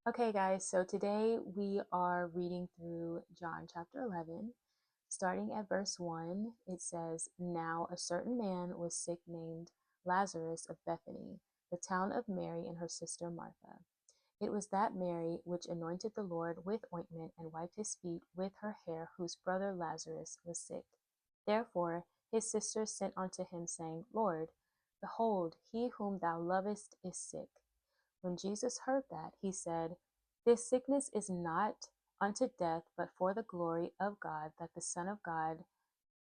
Okay, guys, so today we are reading through John chapter 11. Starting at verse 1, it says, Now a certain man was sick named Lazarus of Bethany, the town of Mary and her sister Martha. It was that Mary which anointed the Lord with ointment and wiped his feet with her hair, whose brother Lazarus was sick. Therefore his sisters sent unto him, saying, Lord, behold, he whom thou lovest is sick. When Jesus heard that, he said, This sickness is not unto death, but for the glory of God, that the Son of God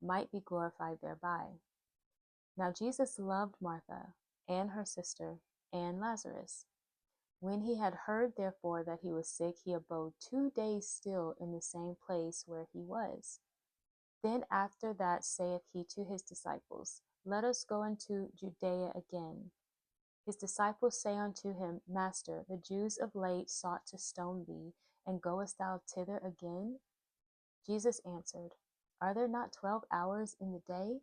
might be glorified thereby. Now Jesus loved Martha and her sister and Lazarus. When he had heard therefore that he was sick, he abode 2 days still in the same place where he was. Then after that saith he to his disciples, Let us go into Judea again. His disciples say unto him, Master, the Jews of late sought to stone thee, and goest thou thither again? Jesus answered, Are there not 12 hours in the day?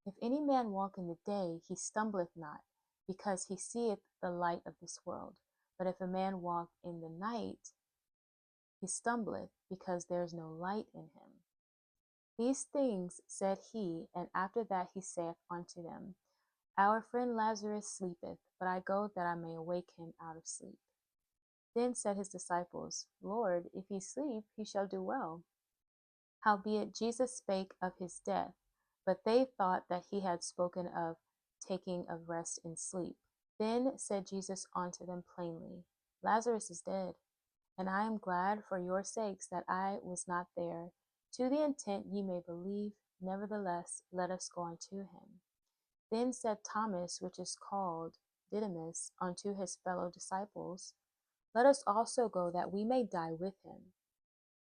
If any man walk in the day, he stumbleth not, because he seeth the light of this world. But if a man walk in the night, he stumbleth, because there is no light in him. These things said he, and after that he saith unto them, Our friend Lazarus sleepeth, but I go that I may awake him out of sleep. Then said his disciples, Lord, if he sleep, he shall do well. Howbeit Jesus spake of his death, but they thought that he had spoken of taking of rest in sleep. Then said Jesus unto them plainly, Lazarus is dead, and I am glad for your sakes that I was not there, to the intent ye may believe. Nevertheless, let us go unto him. Then said Thomas, which is called Didymus, unto his fellow disciples, Let us also go, that we may die with him.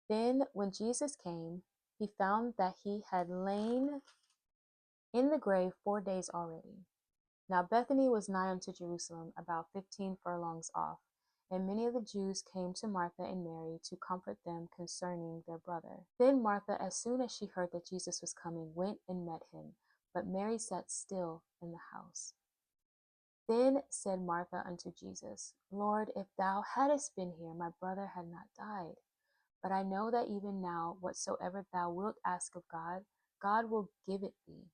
Then when Jesus came, he found that he had lain in the grave 4 days already. Now Bethany was nigh unto Jerusalem, about 15 furlongs off, and many of the Jews came to Martha and Mary to comfort them concerning their brother. Then Martha, as soon as she heard that Jesus was coming, went and met him, but Mary sat still in the house. Then said Martha unto Jesus, Lord, if thou hadst been here, my brother had not died. But I know that even now, whatsoever thou wilt ask of God, God will give it thee.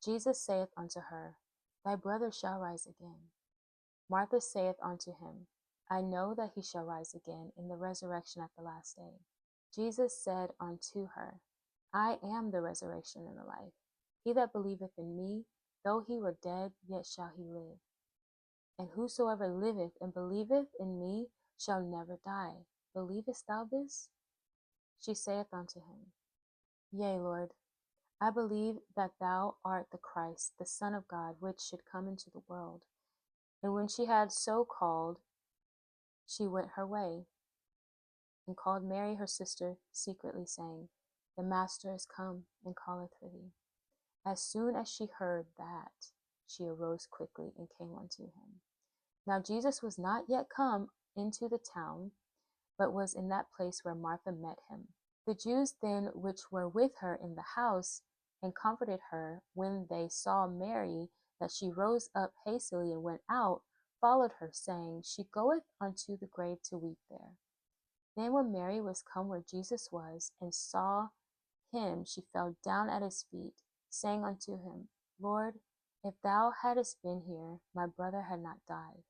Jesus saith unto her, Thy brother shall rise again. Martha saith unto him, I know that he shall rise again in the resurrection at the last day. Jesus said unto her, I am the resurrection and the life. He that believeth in me, though he were dead, yet shall he live. And whosoever liveth and believeth in me shall never die. Believest thou this? She saith unto him, Yea, Lord, I believe that thou art the Christ, the Son of God, which should come into the world. And when she had so called, she went her way, and called Mary her sister secretly, saying, The Master is come, and calleth for thee. As soon as she heard that, she arose quickly and came unto him. Now Jesus was not yet come into the town, but was in that place where Martha met him. The Jews then which were with her in the house and comforted her, when they saw Mary, that she rose up hastily and went out, followed her, saying, She goeth unto the grave to weep there. Then when Mary was come where Jesus was, and saw him, she fell down at his feet, saying unto him, Lord, if thou hadst been here, my brother had not died.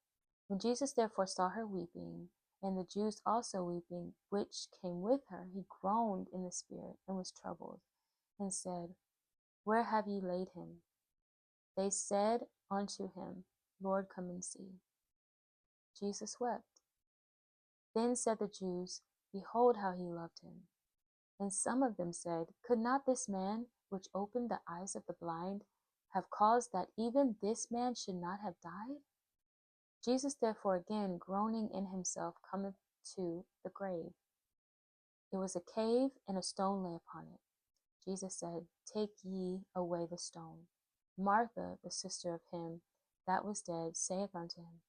When Jesus therefore saw her weeping, and the Jews also weeping, which came with her, he groaned in the spirit, and was troubled, and said, Where have ye laid him? They said unto him, Lord, come and see. Jesus wept. Then said the Jews, Behold how he loved him. And some of them said, Could not this man, which opened the eyes of the blind, have caused that even this man should not have died? Jesus therefore again, groaning in himself, cometh to the grave. It was a cave, and a stone lay upon it. Jesus said, Take ye away the stone. Martha, the sister of him that was dead, saith unto him,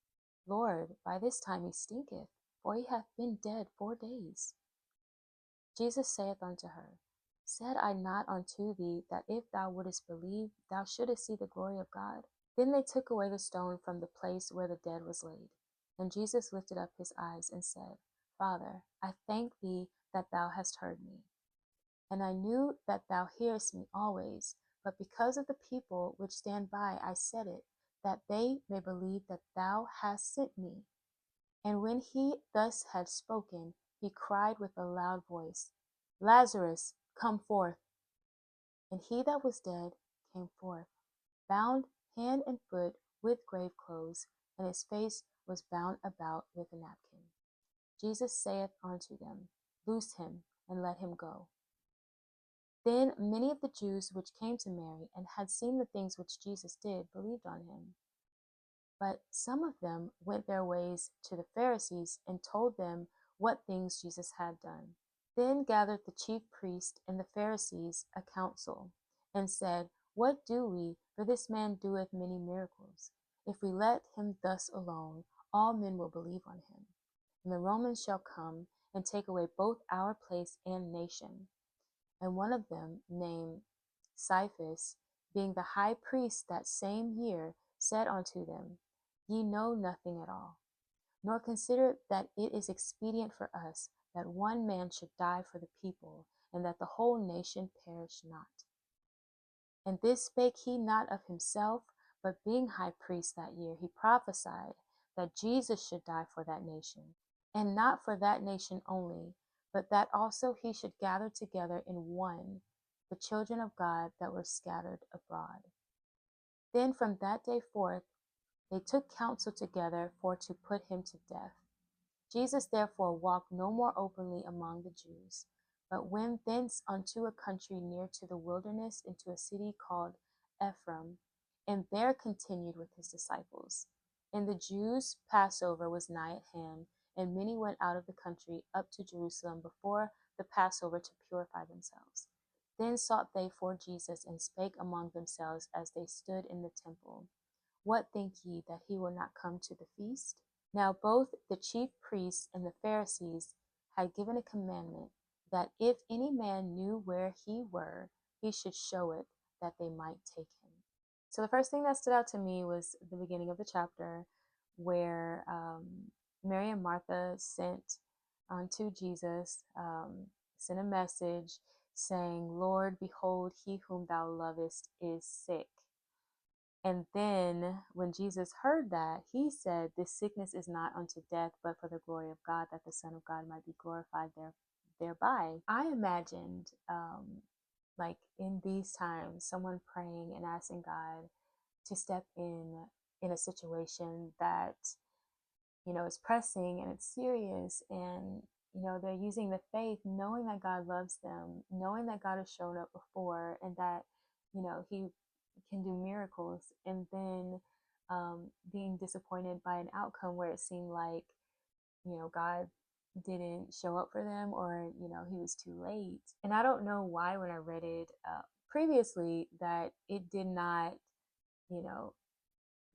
Lord, by this time he stinketh, for he hath been dead 4 days. Jesus saith unto her, Said I not unto thee, that if thou wouldest believe, thou shouldest see the glory of God? Then they took away the stone from the place where the dead was laid. And Jesus lifted up his eyes and said, Father, I thank thee that thou hast heard me. And I knew that thou hearest me always, but because of the people which stand by I said it, that they may believe that thou hast sent me. And when he thus had spoken, he cried with a loud voice, Lazarus, come forth. And he that was dead came forth, bound hand and foot with grave clothes, and his face was bound about with a napkin. Jesus saith unto them, Loose him, and let him go. Then many of the Jews which came to Mary, and had seen the things which Jesus did, believed on him. But some of them went their ways to the Pharisees, and told them what things Jesus had done. Then gathered the chief priests and the Pharisees a council, and said, What do we? For this man doeth many miracles. If we let him thus alone, all men will believe on him. And the Romans shall come and take away both our place and nation. And one of them, named Caiaphas, being the high priest that same year, said unto them, Ye know nothing at all, nor consider that it is expedient for us that one man should die for the people, and that the whole nation perish not. And this spake he not of himself, but being high priest that year, he prophesied that Jesus should die for that nation, and not for that nation only, but that also he should gather together in one the children of God that were scattered abroad. Then from that day forth they took counsel together for to put him to death. Jesus therefore walked no more openly among the Jews, but went thence unto a country near to the wilderness, into a city called Ephraim, and there continued with his disciples. And the Jews' Passover was nigh at hand, and many went out of the country up to Jerusalem before the Passover to purify themselves. Then sought they for Jesus, and spake among themselves as they stood in the temple, What think ye, that he will not come to the feast? Now both the chief priests and the Pharisees had given a commandment, that if any man knew where he were, he should show it, that they might take him. So the first thing that stood out to me was the beginning of the chapter, where Mary and Martha sent unto Jesus, sent a message saying, Lord, behold, he whom thou lovest is sick. And then when Jesus heard that, he said, This sickness is not unto death, but for the glory of God, that the Son of God might be glorified thereby. I imagined, like in these times, someone praying and asking God to step in a situation that, is pressing and it's serious, and they're using the faith, knowing that God loves them, knowing that God has shown up before, and that he can do miracles, and then being disappointed by an outcome where it seemed like God didn't show up for them, or he was too late. And I don't know why, when I read it previously, that it did not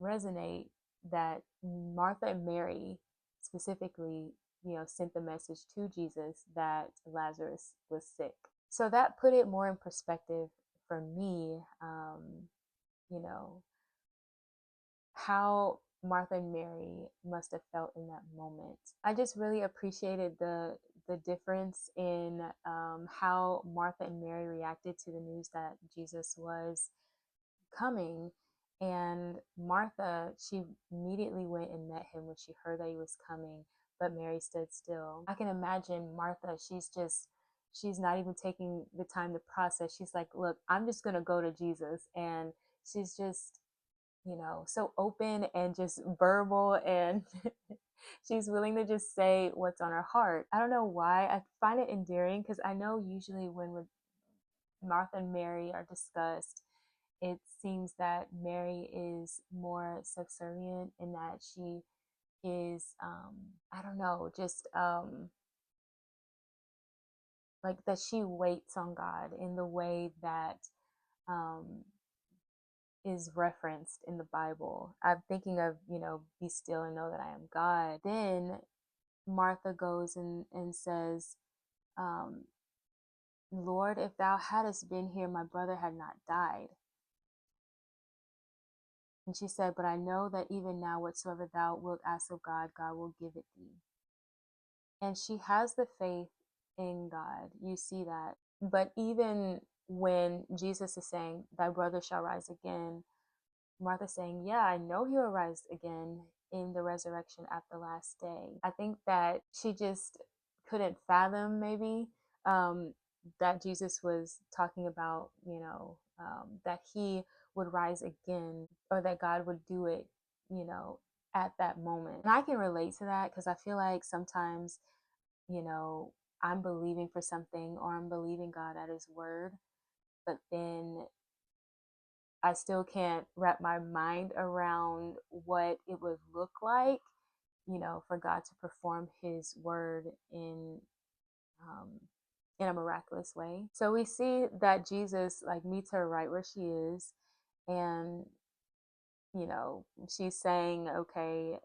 resonate that Martha and Mary specifically sent the message to Jesus that Lazarus was sick. So that put it more in perspective for me, how Martha and Mary must have felt in that moment. I just really appreciated the difference in how Martha and Mary reacted to the news that Jesus was coming. And Martha, she immediately went and met him when she heard that he was coming, but Mary stood still. I can imagine Martha, she's not even taking the time to process. She's like, look, I'm just going to go to Jesus. And she's just, so open and just verbal, and she's willing to just say what's on her heart. I don't know why. I find it endearing, because I know usually when Martha and Mary are discussed, it seems that Mary is more subservient, in that she is, I don't know, just like that she waits on God in the way that is referenced in the Bible. I'm thinking of, be still and know that I am God. Then Martha goes and says, Lord, if thou hadst been here, my brother had not died. And she said, but I know that even now, whatsoever thou wilt ask of God, God will give it thee. And she has the faith in God. You see that. But even when Jesus is saying, thy brother shall rise again, Martha's saying, yeah, I know he'll rise again in the resurrection at the last day. I think that she just couldn't fathom, maybe, that Jesus was talking about, that he would rise again, or that God would do it, at that moment. And I can relate to that because I feel like sometimes, you know, I'm believing for something, or I'm believing God at his word, but then I still can't wrap my mind around what it would look like, for God to perform his word um, in a miraculous way. So we see that Jesus like meets her right where she is, and she's saying, okay,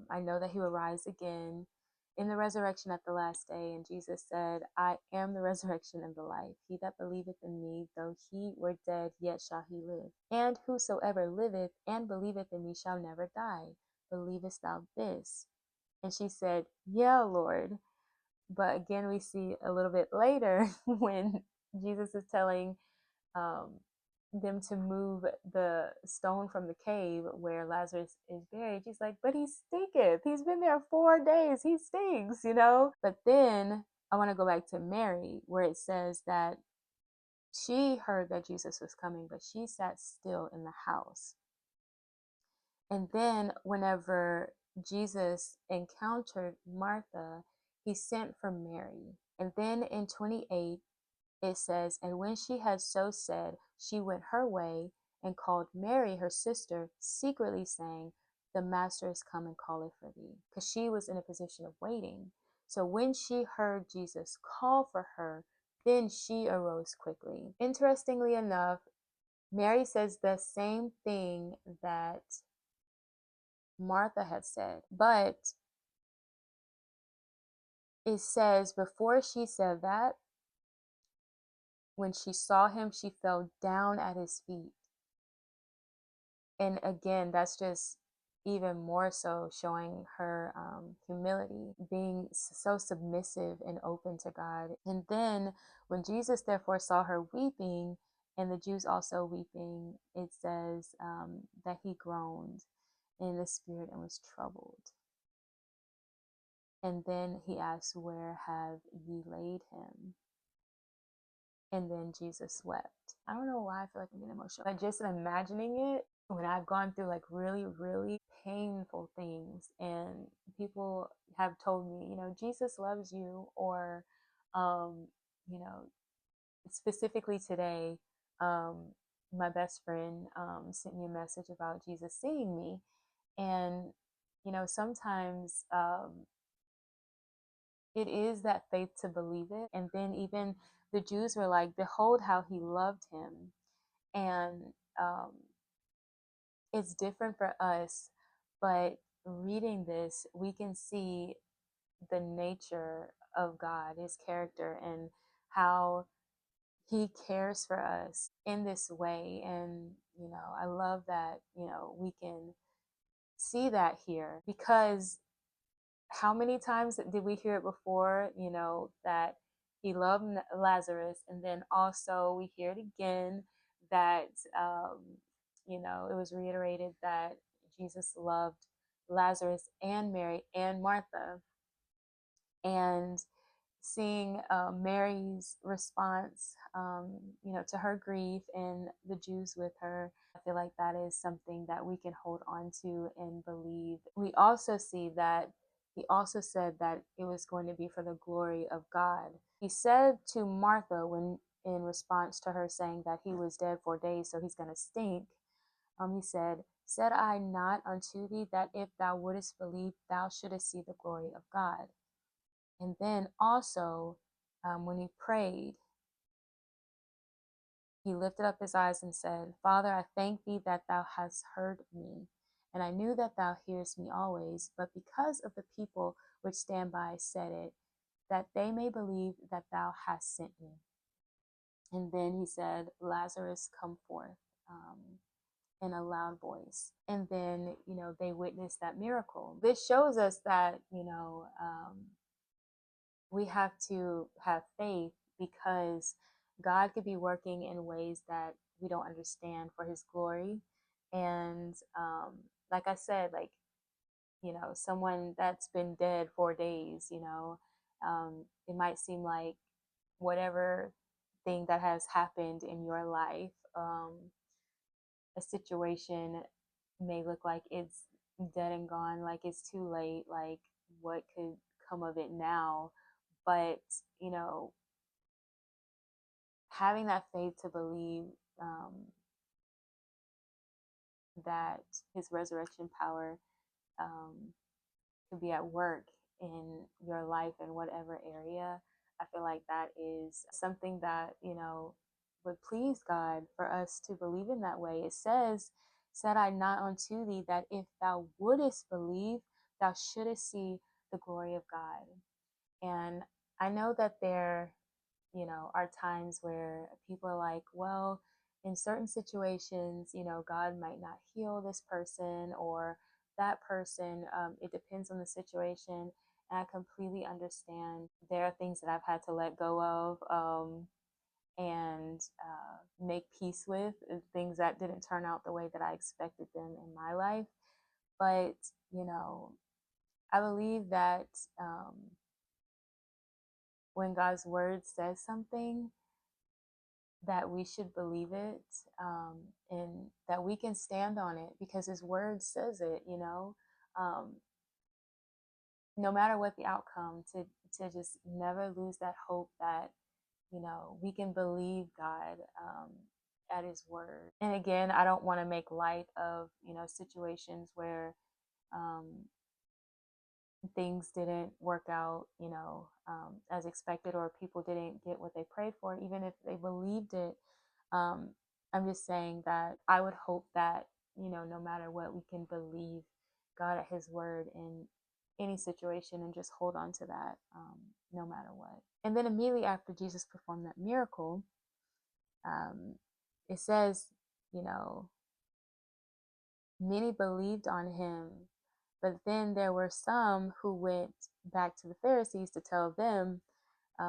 I know that he will rise again in the resurrection at the last day. And Jesus said, I am the resurrection and the life. He that believeth in me, though he were dead, yet shall he live. And whosoever liveth and believeth in me shall never die. Believest thou this? And she said, yeah, Lord. But again, we see a little bit later when Jesus is telling um, them to move the stone from the cave where Lazarus is buried. She's like, but he stinketh. He's been there 4 days. He stinks. But then I want to go back to Mary, where it says that she heard that Jesus was coming, but she sat still in the house. And then whenever Jesus encountered Martha, he sent for Mary. And then in 28, it says, and when she had so said, she went her way and called Mary, her sister, secretly saying, the master is come and calleth for thee. Because she was in a position of waiting. So when she heard Jesus call for her, then she arose quickly. Interestingly enough, Mary says the same thing that Martha had said, but it says before she said that, when she saw him, she fell down at his feet. And again, that's just even more so showing her humility, being so submissive and open to God. And then when Jesus therefore saw her weeping, and the Jews also weeping, it says that he groaned in the spirit and was troubled. And then he asked, where have ye laid him? And then Jesus wept. I don't know why I feel like I'm getting emotional. But just imagining it, when I've gone through like really, really painful things, and people have told me, Jesus loves you, or, you know, specifically today, um, my best friend sent me a message about Jesus seeing me. And, sometimes it is that faith to believe it. And then even the Jews were like, behold how he loved him. And it's different for us, but reading this, we can see the nature of God, his character, and how he cares for us in this way. And, I love that, we can see that here, because how many times did we hear it before, that he loved Lazarus, and then also we hear it again that, it was reiterated that Jesus loved Lazarus and Mary and Martha. And seeing Mary's response, to her grief, and the Jews with her, I feel like that is something that we can hold on to and believe. We also see that he also said that it was going to be for the glory of God. He said to Martha, when in response to her saying that he was dead 4 days, so he's going to stink, he said I not unto thee that if thou wouldest believe, thou shouldest see the glory of God? And then also, when he prayed, he lifted up his eyes and said, Father, I thank thee that thou hast heard me. And I knew that thou hearest me always, but because of the people which stand by said it, that they may believe that thou hast sent me. And then he said, Lazarus, come forth. in a loud voice. And then, they witnessed that miracle. This shows us that, we have to have faith because God could be working in ways that we don't understand for his glory. And like I said, like, someone that's been dead 4 days, it might seem like whatever thing that has happened in your life, a situation may look like it's dead and gone, like it's too late, like what could come of it now? But, you know, having that faith to believe that his resurrection power um, could be at work in your life in whatever area, I feel like that is something that, would please God for us to believe in that way. It says, said I not unto thee that if thou wouldest believe, thou shouldest see the glory of God. And I know that there, are times where people are like, well, in certain situations, God might not heal this person or that person. It depends on the situation. And I completely understand. There are things that I've had to let go of and make peace with, things that didn't turn out the way that I expected them in my life. But, I believe that when God's word says something, that we should believe it, and that we can stand on it because his word says it, um, no matter what the outcome, to just never lose that hope that, we can believe God at his word. And again, I don't want to make light of, situations where um, things didn't work out, as expected, or people didn't get what they prayed for, even if they believed it. Um, I'm just saying that I would hope that, no matter what, we can believe God at his word in any situation and just hold on to that, no matter what. And then immediately after Jesus performed that miracle, um, it says, you know, many believed on him, but then there were some who went back to the Pharisees to tell them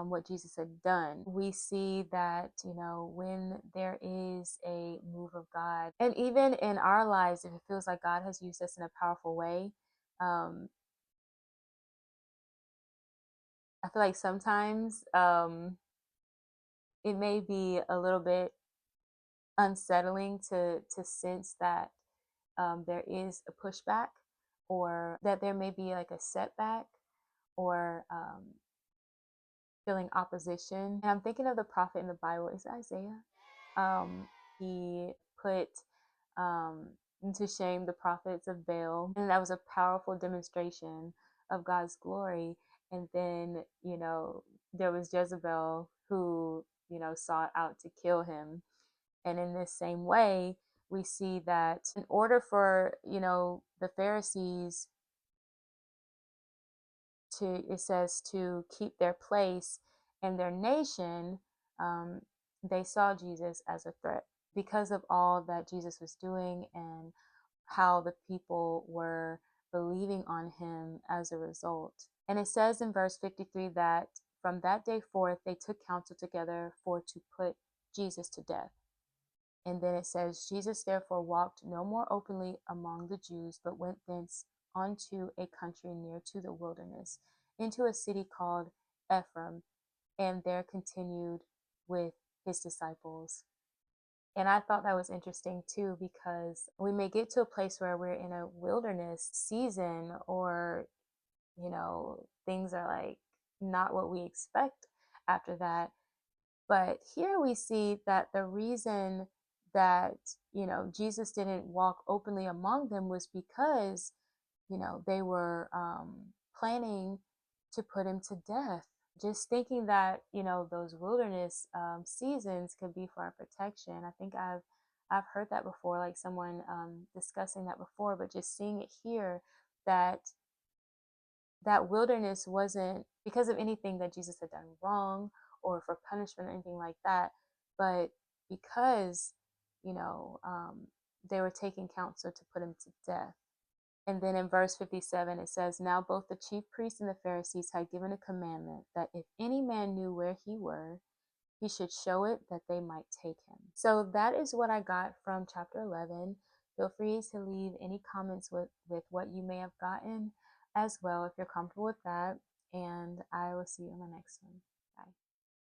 what Jesus had done. We see that, when there is a move of God, and even in our lives, if it feels like God has used us in a powerful way, um, I feel like sometimes it may be a little bit unsettling to sense that there is a pushback, or that there may be like a setback, or feeling opposition. And I'm thinking of the prophet in the Bible, is it Isaiah? He put um, to shame the prophets of Baal, and that was a powerful demonstration of God's glory. And then, there was Jezebel who, sought out to kill him. And in this same way, we see that in order for, the Pharisees to, it says, to keep their place in their nation, they saw Jesus as a threat because of all that Jesus was doing and how the people were believing on him as a result. And it says in verse 53 that from that day forth, they took counsel together for to put Jesus to death. And then it says, Jesus therefore walked no more openly among the Jews, but went thence unto a country near to the wilderness, into a city called Ephraim, and there continued with his disciples. And I thought that was interesting too, because we may get to a place where we're in a wilderness season, or, things are like not what we expect after that. But here we see that the reason that, Jesus didn't walk openly among them was because, they were planning to put him to death. Just thinking that, those wilderness seasons could be for our protection. I think I've heard that before, like someone discussing that before, but just seeing it here, that wilderness wasn't because of anything that Jesus had done wrong or for punishment or anything like that, but because, you know, um, they were taking counsel to put him to death. And then in verse 57, it says, Now both the chief priests and the Pharisees had given a commandment that if any man knew where he were, he should show it that they might take him. So that is what I got from chapter 11. Feel free to leave any comments with what you may have gotten as well if you're comfortable with that. And I will see you in the next one.